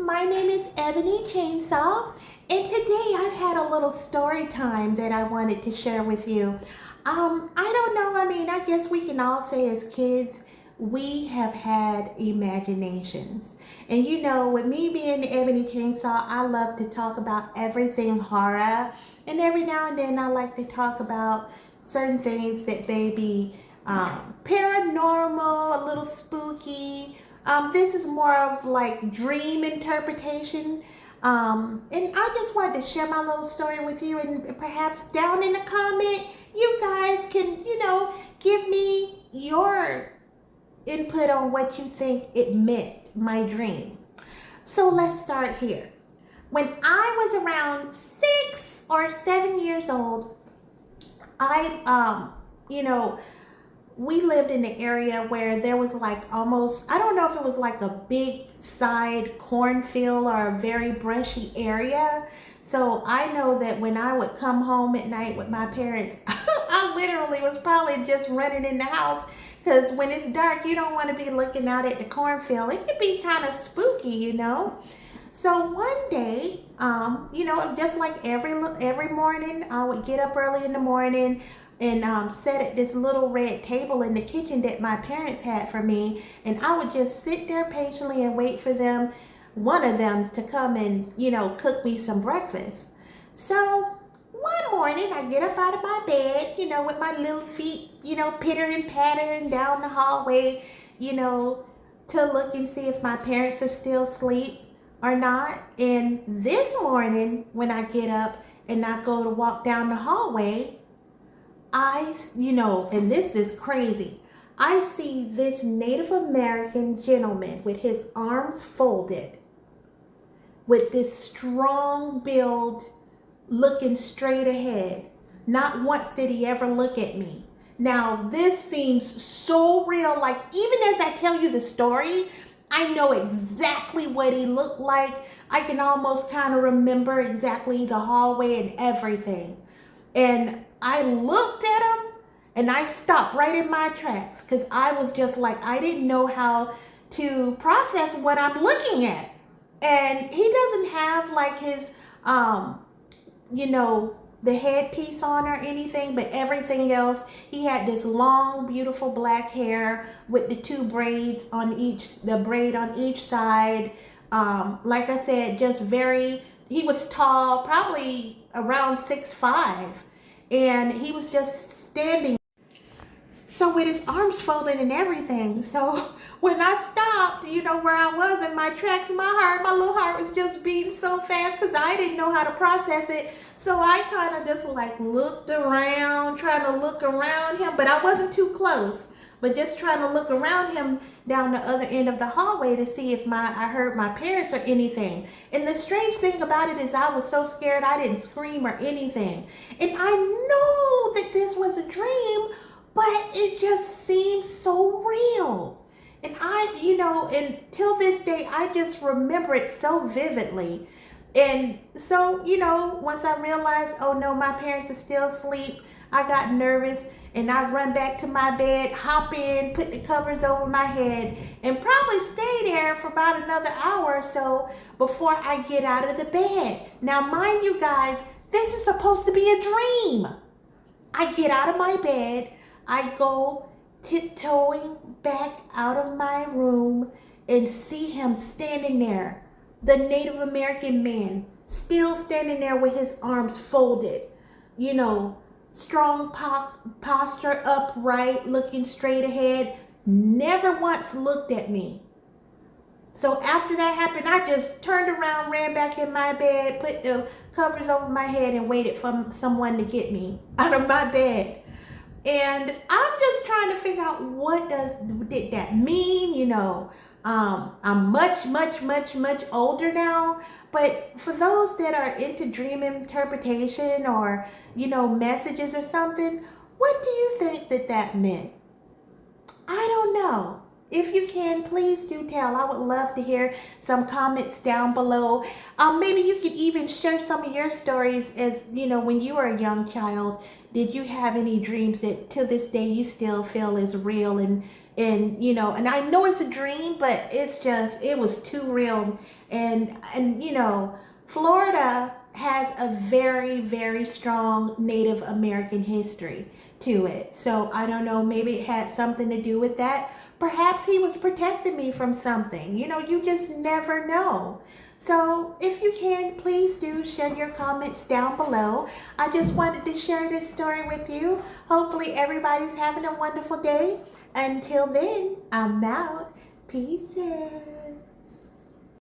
My name is Ebony Chainsaw, and today I've had a little story time that I wanted to share with you. I don't know, I guess we can all say as kids, we have had imaginations. And with me being Ebony Chainsaw, I love to talk about everything horror, and every now and then I like to talk about certain things that may be paranormal, a little spooky. This is more of like dream interpretation. And I just wanted to share my little story with you, and perhaps down in the comment, you guys can, give me your input on what you think it meant, my dream. So let's start here. When I was around 6 or 7 years old, we lived in an area where there was like almost, I don't know if it was like a big side cornfield or a very brushy area. So I know that when I would come home at night with my parents, I literally was probably just running in the house, because when it's dark, you don't want to be looking out at the cornfield. It could be kind of spooky. So one day, just like every morning, I would get up early in the morning and sit at this little red table in the kitchen that my parents had for me, and I would just sit there patiently and wait for one of them to come and, cook me some breakfast. So one morning I get up out of my bed, with my little feet, pitter and pattering down the hallway, to look and see if my parents are still asleep or not. And this morning when I get up and I go to walk down the hallway, and this is crazy, I see this Native American gentleman with his arms folded, with this strong build, looking straight ahead. Not once did he ever look at me. Now, this seems so real. Like, even as I tell you the story, I know exactly what he looked like. I can almost kind of remember exactly the hallway and everything. And I looked at him and I stopped right in my tracks, because I was just like, I didn't know how to process what I'm looking at. And he doesn't have like his, the headpiece on or anything, but everything else, he had this long, beautiful black hair with the two braids on the braid on each side. Like I said, he was tall, probably around 6'5", and he was just standing. So with his arms folded and everything. So when I stopped, where I was in my tracks, my little heart was just beating so fast, because I didn't know how to process it. So I kind of just like looked around, trying to look around him, but I wasn't too close, but just trying to look around him down the other end of the hallway to see if I heard my parents or anything. And the strange thing about it is I was so scared I didn't scream or anything. And I know that this was a dream, but it just seems so real. And and till this day, I just remember it so vividly. And so, once I realized, oh no, my parents are still asleep, I got nervous and I run back to my bed, hop in, put the covers over my head, and probably stay there for about another hour or so before I get out of the bed. Now, mind you guys, this is supposed to be a dream. I get out of my bed, I go tiptoeing back out of my room and see him standing there, the Native American man, still standing there with his arms folded, strong posture, upright, looking straight ahead, never once looked at me. So after that happened, I just turned around, ran back in my bed, put the covers over my head, and waited for someone to get me out of my bed. And I'm just trying to figure out, what did that mean? I'm much older now, but for those that are into dream interpretation or, messages or something, what do you think that meant? I don't know. if you can, please do tell. I would love to hear some comments down below. Maybe you could even share some of your stories as, when you were a young child. Did you have any dreams that to this day you still feel is real and I know it's a dream, but it was too real. And Florida has a very, very strong Native American history to it. So I don't know, maybe it had something to do with that. Perhaps he was protecting me from something. You just never know. So if you can, please do share your comments down below. I just wanted to share this story with you. Hopefully everybody's having a wonderful day. Until then, I'm out. Peace out.